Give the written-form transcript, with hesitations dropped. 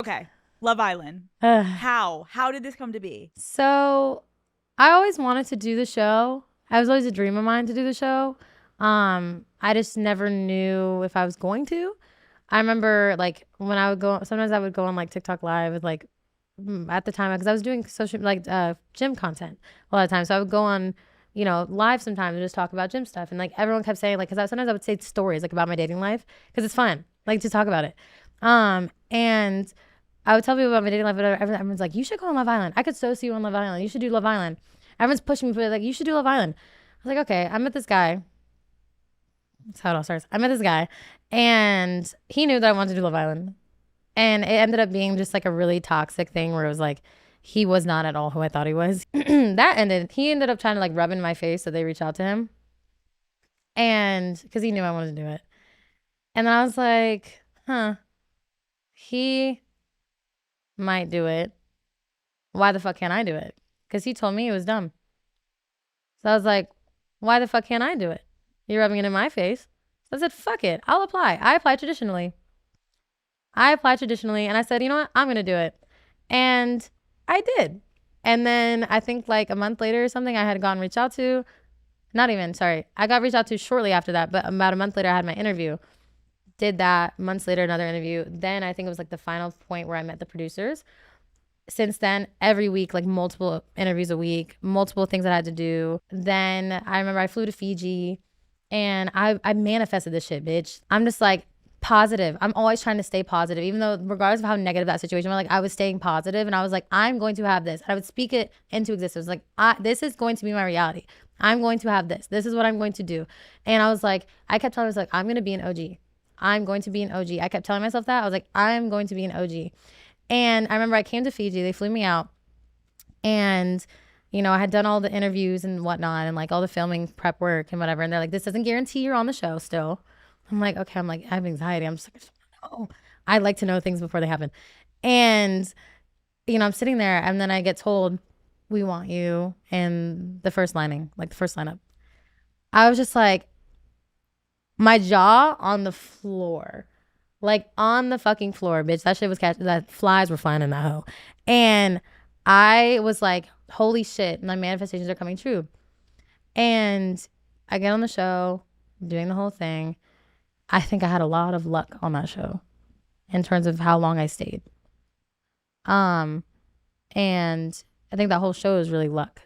Okay. Love Island. Ugh. How did this come to be? So I always wanted to do the show. I was always a dream of mine to do the show. I just never knew if I was going to. I remember like when I would go, sometimes I would go on like TikTok live with like at the time because I was doing social like gym content a lot of times. So I would go on, live sometimes and just talk about gym stuff. And like everyone kept saying like, because sometimes I would say stories like about my dating life because it's fun, like to talk about it. And I would tell people about my dating life, but everyone's like, you should go on Love Island. I could so see you on Love Island. You should do Love Island. Everyone's pushing me, but like, you should do Love Island. I was like, okay. I met this guy. That's how it all starts. I met this guy, and he knew that I wanted to do Love Island. And it ended up being just like a really toxic thing where it was like, he was not at all who I thought he was. He ended up trying to like rub in my face, so they reached out to him. And because he knew I wanted to do it. And then I was like, huh, he might do it. Why the fuck can't I do it? Because he told me it was dumb. So I was like, why the fuck can't I do it? You're rubbing it in my face. So I said, fuck it. I'll apply. I applied traditionally. And I said, you know what? I'm going to do it. And I did. And then I think like a month later or something, I had gotten reached out to. Not even, sorry. I got reached out to shortly after that. But about a month later, I had my interview. Did that. Months later, another interview. Then I think it was like the final point where I met the producers. Since then, every week, like multiple interviews a week, multiple things I had to do. Then I remember I flew to Fiji and I manifested this shit, bitch. I'm just like positive. I'm always trying to stay positive, even though regardless of how negative that situation was, like I was staying positive and I was like, I'm going to have this. And I would speak it into existence. Like, this is going to be my reality. I'm going to have this. This is what I'm going to do. And I was like, I kept telling myself, like, I'm going to be an OG. I'm going to be an OG. I kept telling myself that. I was like, I'm going to be an OG. And I remember I came to Fiji, they flew me out, and I had done all the interviews and whatnot and like all the filming prep work and whatever. And they're like, this doesn't guarantee you're on the show still. I'm like, okay. I'm like, I have anxiety. I'm just like, oh, I like to know things before they happen. And, I'm sitting there and then I get told, we want you in the first lining, like the first lineup. I was just like, my jaw on the floor. Like on the fucking floor, bitch. That shit was catching. That flies were flying in that hoe. And I was like, holy shit, my manifestations are coming true. And I get on the show, doing the whole thing. I think I had a lot of luck on that show in terms of how long I stayed. And I think that whole show is really luck.